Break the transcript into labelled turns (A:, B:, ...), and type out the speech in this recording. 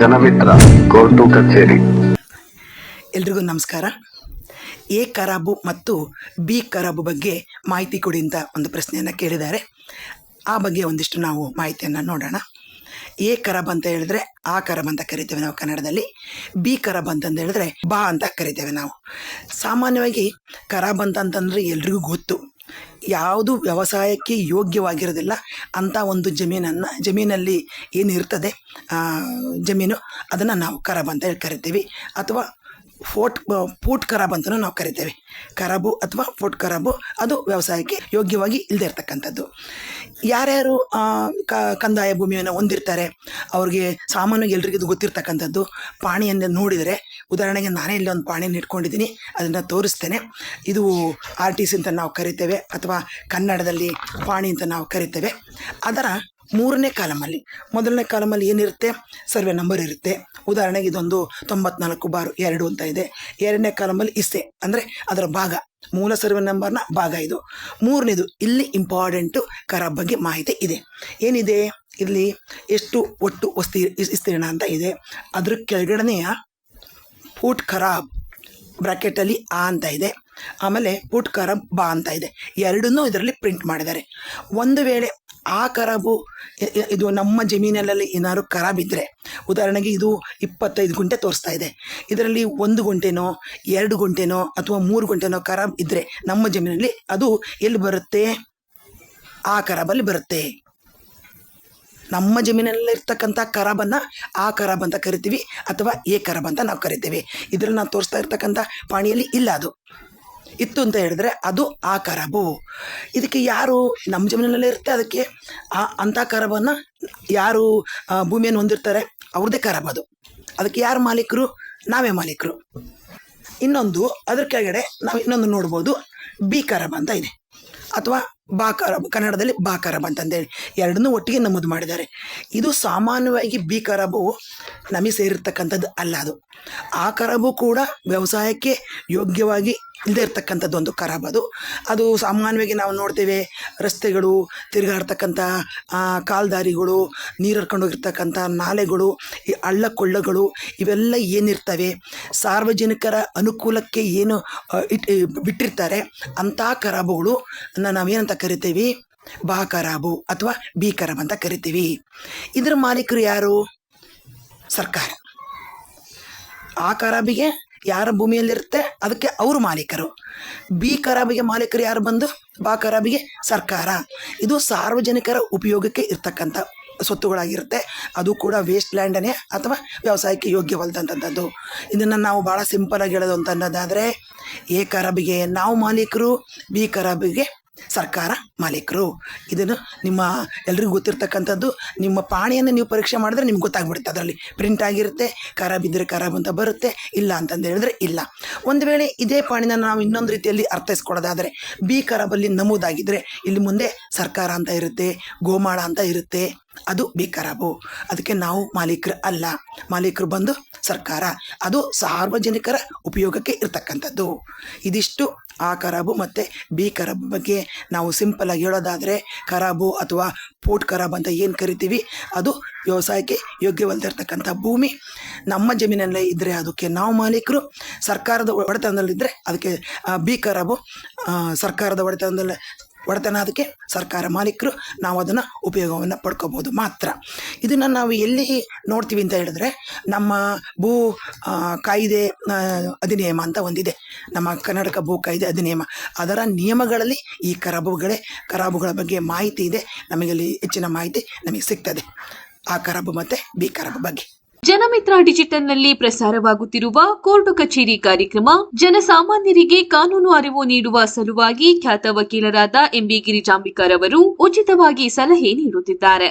A: ಜನಮಿತ್ರ court ಕಚೇರಿ.
B: ಎಲ್ರಿಗೂ ನಮಸ್ಕಾರ. ಎ ಖರಾಬು ಮತ್ತು ಬಿ ಖರಾಬು ಬಗ್ಗೆ ಮಾಹಿತಿ ಕೊಡಿ ಅಂತ ಒಂದು ಪ್ರಶ್ನೆಯನ್ನು ಕೇಳಿದ್ದಾರೆ. ಆ ಬಗ್ಗೆ ಒಂದಿಷ್ಟು ನಾವು ಮಾಹಿತಿಯನ್ನು ನೋಡೋಣ. ಎ ಖರಾಬ್ ಅಂತ ಹೇಳಿದ್ರೆ ಆ ಖರಾಬ್ ಅಂತ ಕರಿತೇವೆ ನಾವು ಕನ್ನಡದಲ್ಲಿ. ಬಿ ಖರಾಬ್ ಅಂತಂದು ಹೇಳಿದ್ರೆ ಬಾ ಅಂತ ಕರಿತೇವೆ ನಾವು. ಸಾಮಾನ್ಯವಾಗಿ ಖರಾಬ್ ಅಂತಂತಂದರೆ ಎಲ್ರಿಗೂ ಗೊತ್ತು, ಯಾವುದು ವ್ಯವಸಾಯಕ್ಕೆ ಯೋಗ್ಯವಾಗಿರೋದಿಲ್ಲ ಅಂಥ ಒಂದು ಜಮೀನಲ್ಲಿ ಏನಿರ್ತದೆ ಜಮೀನು, ಅದನ್ನು ನಾವು ಖರಾಬ್ ಅಂತ ಹೇಳಿ ಕರಿತೀವಿ. ಅಥವಾ ಫೂಟ್ ಖರಾಬ್ ಅಂತಲೂ ನಾವು ಕರಿತೇವೆ. ಖರಾಬು ಅಥವಾ ಫೂಟ್ ಖರಾಬು ಅದು ವ್ಯವಸಾಯಕ್ಕೆ ಯೋಗ್ಯವಾಗಿ ಇಲ್ಲದೆ ಇರ್ತಕ್ಕಂಥದ್ದು. ಯಾರ್ಯಾರು ಕಂದಾಯ ಭೂಮಿಯನ್ನು ಹೊಂದಿರ್ತಾರೆ ಅವ್ರಿಗೆ ಸಾಮಾನ್ಯವಾಗಿ ಎಲ್ರಿಗೂ ಗೊತ್ತಿರ್ತಕ್ಕಂಥದ್ದು ಪಾಣಿಯನ್ನು ನೋಡಿದರೆ, ಉದಾಹರಣೆಗೆ ನಾನೇ ಇಲ್ಲಿ ಒಂದು ಪಾಣಿಯನ್ನು ಇಟ್ಕೊಂಡಿದ್ದೀನಿ, ಅದನ್ನು ತೋರಿಸ್ತೇನೆ. ಇದು RTC ಅಂತ ನಾವು ಕರಿತೇವೆ, ಅಥವಾ ಕನ್ನಡದಲ್ಲಿ ಪಾಣಿ ಅಂತ ನಾವು ಕರಿತೇವೆ. ಅದರ 3ನೇ ಕಾಲಮಲ್ಲಿ, ಮೊದಲನೇ ಕಾಲಮಲ್ಲಿ ಏನಿರುತ್ತೆ, ಸರ್ವೆ ನಂಬರ್ ಇರುತ್ತೆ. ಉದಾಹರಣೆಗೆ ಇದೊಂದು 94/2 ಅಂತ ಇದೆ. 2ನೇ ಕಾಲಮಲ್ಲಿ ಇಷ್ಟೇ, ಅಂದರೆ ಅದರ ಭಾಗ, ಮೂಲ ಸರ್ವೆ ನಂಬರ್ನ ಭಾಗ ಇದು. 3ನೇದು ಇಲ್ಲಿ ಇಂಪಾರ್ಟೆಂಟು ಖರಾಬ್ ಬಗ್ಗೆ ಮಾಹಿತಿ ಇದೆ. ಏನಿದೆ ಇಲ್ಲಿ, ಎಷ್ಟು ಒಟ್ಟು ವಿಸ್ತೀರ್ಣ ಅಂತ ಇದೆ. ಅದ್ರ ಕೆಳಗಡೆನೆಯ ಫೂಟ್ ಖರಾಬ್ ಬ್ರಾಕೆಟಲ್ಲಿ ಆ ಅಂತ ಇದೆ, ಆಮೇಲೆ ಫೂಟ್ ಖರಾಬ್ ಬಾ ಅಂತ ಇದೆ. ಎರಡನ್ನೂ ಇದರಲ್ಲಿ ಪ್ರಿಂಟ್ ಮಾಡಿದ್ದಾರೆ. ಒಂದು ವೇಳೆ ಆ ಖರಾಬು ಇದು ನಮ್ಮ ಜಮೀನಲ್ಲಿ ಏನಾದ್ರು ಖರಾಬ್ ಇದ್ದರೆ, ಉದಾಹರಣೆಗೆ ಇದು 25 ಗುಂಟೆ ತೋರಿಸ್ತಾ ಇದೆ, ಇದರಲ್ಲಿ 1 ಗುಂಟೆನೋ 2 ಗುಂಟೆನೋ ಅಥವಾ 3 ಗುಂಟೆನೋ ಖರಾಬ್ ಇದ್ದರೆ ನಮ್ಮ ಜಮೀನಲ್ಲಿ ಅದು ಎಲ್ಲಿ ಬರುತ್ತೆ, ಆ ಖರಾಬಲ್ಲಿ ಬರುತ್ತೆ. ನಮ್ಮ ಜಮೀನಲ್ಲಿ ಇರ್ತಕ್ಕಂಥ ಖರಾಬನ್ನು ಆ ಖರಾಬ್ ಅಂತ ಕರಿತೀವಿ, ಅಥವಾ ಎ ಖರಾಬ್ ಅಂತ ನಾವು ಕರಿತೀವಿ. ಇದರಲ್ಲಿ ನಾವು ತೋರಿಸ್ತಾ ಇರ್ತಕ್ಕಂಥ ಪಾಣಿಯಲ್ಲಿ ಇಲ್ಲ, ಅದು ಇತ್ತು ಅಂತ ಹೇಳಿದ್ರೆ ಅದು ಆ ಖರಾಬು. ಇದಕ್ಕೆ ಯಾರು ನಮ್ಮ ಜಮೀನಲ್ಲೇ ಇರುತ್ತೆ, ಅದಕ್ಕೆ ಅಂಥ ಖರಾಬನ್ನು ಯಾರು ಭೂಮಿಯನ್ನು ಹೊಂದಿರ್ತಾರೆ ಅವ್ರದ್ದೇ ಖರಾಬ್ ಅದು. ಅದಕ್ಕೆ ಯಾರು ಮಾಲೀಕರು, ನಾವೇ ಮಾಲೀಕರು. ಇನ್ನೊಂದು ಅದ್ರ ಕೆಳಗಡೆ ನಾವು ಇನ್ನೊಂದು ನೋಡ್ಬೋದು, ಬಿ ಖರಾಬ್ ಅಂತ ಇದೆ, ಅಥವಾ ಬಾ ಖರಾಬ್, ಕನ್ನಡದಲ್ಲಿ ಬಾ ಖರಾಬ್ ಅಂತಂದೇಳಿ ಎರಡನ್ನೂ ಒಟ್ಟಿಗೆ ನಮೂದು ಮಾಡಿದ್ದಾರೆ. ಇದು ಸಾಮಾನ್ಯವಾಗಿ ಬಿ ಖರಾಬು ನಮಗೆ ಸೇರಿರ್ತಕ್ಕಂಥದ್ದು ಅಲ್ಲ. ಅದು ಆ ಖರಾಬು ಕೂಡ ವ್ಯವಸಾಯಕ್ಕೆ ಯೋಗ್ಯವಾಗಿ ಇಲ್ಲದೆ ಇರ್ತಕ್ಕಂಥದ್ದು ಒಂದು ಖರಾಬ್. ಅದು ಸಾಮಾನ್ಯವಾಗಿ ನಾವು ನೋಡ್ತೇವೆ, ರಸ್ತೆಗಳು, ತಿರುಗಾಡ್ತಕ್ಕಂಥ ಕಾಲ್ದಾರಿಗಳು, ನೀರು ಹರ್ಕೊಂಡು ಹೋಗಿರ್ತಕ್ಕಂಥ ನಾಲೆಗಳು, ಈ ಹಳ್ಳ ಕೊಳ್ಳಗಳು, ಇವೆಲ್ಲ ಏನಿರ್ತವೆ ಸಾರ್ವಜನಿಕರ ಅನುಕೂಲಕ್ಕೆ ಏನು ಬಿಟ್ಟಿರ್ತಾರೆ ಅಂಥ ಖರಾಬುಗಳು ನಾವೇನಂತ ಕರಿತೀವಿ, ಬಾ ಖರಾಬು ಅಥವಾ ಬಿ ಖರಾಬ್ ಅಂತ ಕರಿತೀವಿ. ಇದರ ಮಾಲೀಕರು ಯಾರು, ಸರ್ಕಾರ. ಆ ಖರಾಬಿಗೆ ಯಾರ ಭೂಮಿಯಲ್ಲಿರುತ್ತೆ ಅದಕ್ಕೆ ಅವರು ಮಾಲೀಕರು. ಬಿ ಖರಾಬಿಗೆ ಮಾಲೀಕರು ಯಾರು ಬಂದು, ಬಾ ಖರಾಬಿಗೆ ಸರ್ಕಾರ. ಇದು ಸಾರ್ವಜನಿಕರ ಉಪಯೋಗಕ್ಕೆ ಇರ್ತಕ್ಕಂಥ ಸ್ವತ್ತುಗಳಾಗಿರುತ್ತೆ. ಅದು ಕೂಡ ವೇಸ್ಟ್ ಲ್ಯಾಂಡನೇ ಅಥವಾ ವ್ಯವಸಾಯಕ್ಕೆ ಯೋಗ್ಯವಲ್ಲದಂಥದ್ದು. ಇದನ್ನು ನಾವು ಭಾಳ ಸಿಂಪಲಾಗಿ ಹೇಳೋದು ಅಂತ ಅನ್ನೋದಾದರೆ, ಎ ಖರಾಬಿಗೆ ನಾವು ಮಾಲೀಕರು, ಬಿ ಖರಾಬಿಗೆ ಸರ್ಕಾರ ಮಾಲೀಕರು. ಇದನ್ನು ನಿಮ್ಮ ಎಲ್ರಿಗೂ ಗೊತ್ತಿರ್ತಕ್ಕಂಥದ್ದು. ನಿಮ್ಮ ಪಾಣಿಯನ್ನು ನೀವು ಪರೀಕ್ಷೆ ಮಾಡಿದ್ರೆ ನಿಮ್ಗೆ ಗೊತ್ತಾಗ್ಬಿಡುತ್ತೆ, ಅದರಲ್ಲಿ ಪ್ರಿಂಟ್ ಆಗಿರುತ್ತೆ. ಖರಾಬ್ ಇದ್ದರೆ ಖರಾಬ್ ಅಂತ ಬರುತ್ತೆ, ಇಲ್ಲ ಅಂತಂದು ಹೇಳಿದ್ರೆ ಇಲ್ಲ. ಒಂದು ವೇಳೆ ಇದೇ ಪಾಣಿನ ನಾವು ಇನ್ನೊಂದು ರೀತಿಯಲ್ಲಿ ಅರ್ಥೈಸ್ಕೊಡೋದಾದರೆ, ಬಿ ಖರಾಬಲ್ಲಿ ನಮೂದಾಗಿದ್ದರೆ ಇಲ್ಲಿ ಮುಂದೆ ಸರ್ಕಾರ ಅಂತ ಇರುತ್ತೆ, ಗೋಮಾಳ ಅಂತ ಇರುತ್ತೆ, ಅದು ಬಿ ಖರಾಬು. ಅದಕ್ಕೆ ನಾವು ಮಾಲೀಕರು ಅಲ್ಲ, ಮಾಲೀಕರು ಬಂದು ಸರ್ಕಾರ. ಅದು ಸಾರ್ವಜನಿಕರ ಉಪಯೋಗಕ್ಕೆ ಇರ್ತಕ್ಕಂಥದ್ದು. ಇದಿಷ್ಟು ಆ ಖರಾಬು ಮತ್ತು ಬಿ ಖರಾಬ್ ಬಗ್ಗೆ ನಾವು ಸಿಂಪಲಾಗಿ ಹೇಳೋದಾದರೆ, ಖರಾಬು ಅಥವಾ ಫೂಟ್ ಖರಾಬ್ ಅಂತ ಏನು ಕರಿತೀವಿ ಅದು ವ್ಯವಸಾಯಕ್ಕೆ ಯೋಗ್ಯವಲ್ಲದಿರ್ತಕ್ಕಂಥ ಭೂಮಿ. ನಮ್ಮ ಜಮೀನಲ್ಲೇ ಇದ್ದರೆ ಅದಕ್ಕೆ ನಾವು ಮಾಲೀಕರು, ಸರ್ಕಾರದ ಒಡೆತನದಲ್ಲಿದ್ದರೆ ಅದಕ್ಕೆ ಬಿ ಖರಾಬು ಸರ್ಕಾರದ ಒಡೆತನ, ಅದಕ್ಕೆ ಸರ್ಕಾರ ಮಾಲೀಕರು, ನಾವು ಅದನ್ನು ಉಪಯೋಗವನ್ನು ಪಡ್ಕೋಬೋದು ಮಾತ್ರ. ಇದನ್ನು ನಾವು ಎಲ್ಲಿ ನೋಡ್ತೀವಿ ಅಂತ ಹೇಳಿದ್ರೆ, ನಮ್ಮ ಭೂ ಕಾಯ್ದೆ ಅಧಿನಿಯಮ ಅಂತ ಒಂದಿದೆ, ನಮ್ಮ ಕರ್ನಾಟಕ ಭೂ ಕಾಯ್ದೆ ಅಧಿನಿಯಮ. ಅದರ ನಿಯಮಗಳಲ್ಲಿ ಈ ಖರಾಬುಗಳ ಬಗ್ಗೆ ಮಾಹಿತಿ ಇದೆ. ನಮಗಲ್ಲಿ ಹೆಚ್ಚಿನ ಮಾಹಿತಿ ನಮಗೆ ಸಿಗ್ತದೆ ಆ ಖರಾಬು ಮತ್ತು ಬಿ ಖರಾಬು ಬಗ್ಗೆ.
C: ಜನಮಿತ್ರ ಡಿಜಿಟಲ್ನಲ್ಲಿ ಪ್ರಸಾರವಾಗುತ್ತಿರುವ ಕೋರ್ಟು ಕಚೇರಿ ಕಾರ್ಯಕ್ರಮ ಜನಸಾಮಾನ್ಯರಿಗೆ ಕಾನೂನು ಅರಿವು ನೀಡುವ ಸಲುವಾಗಿ ಖ್ಯಾತ ವಕೀಲರಾದ MB ಗಿರಿಜಾಂಬಿಕರ್ ಅವರು ಉಚಿತವಾಗಿ ಸಲಹೆ ನೀಡುತ್ತಿದ್ದಾರೆ.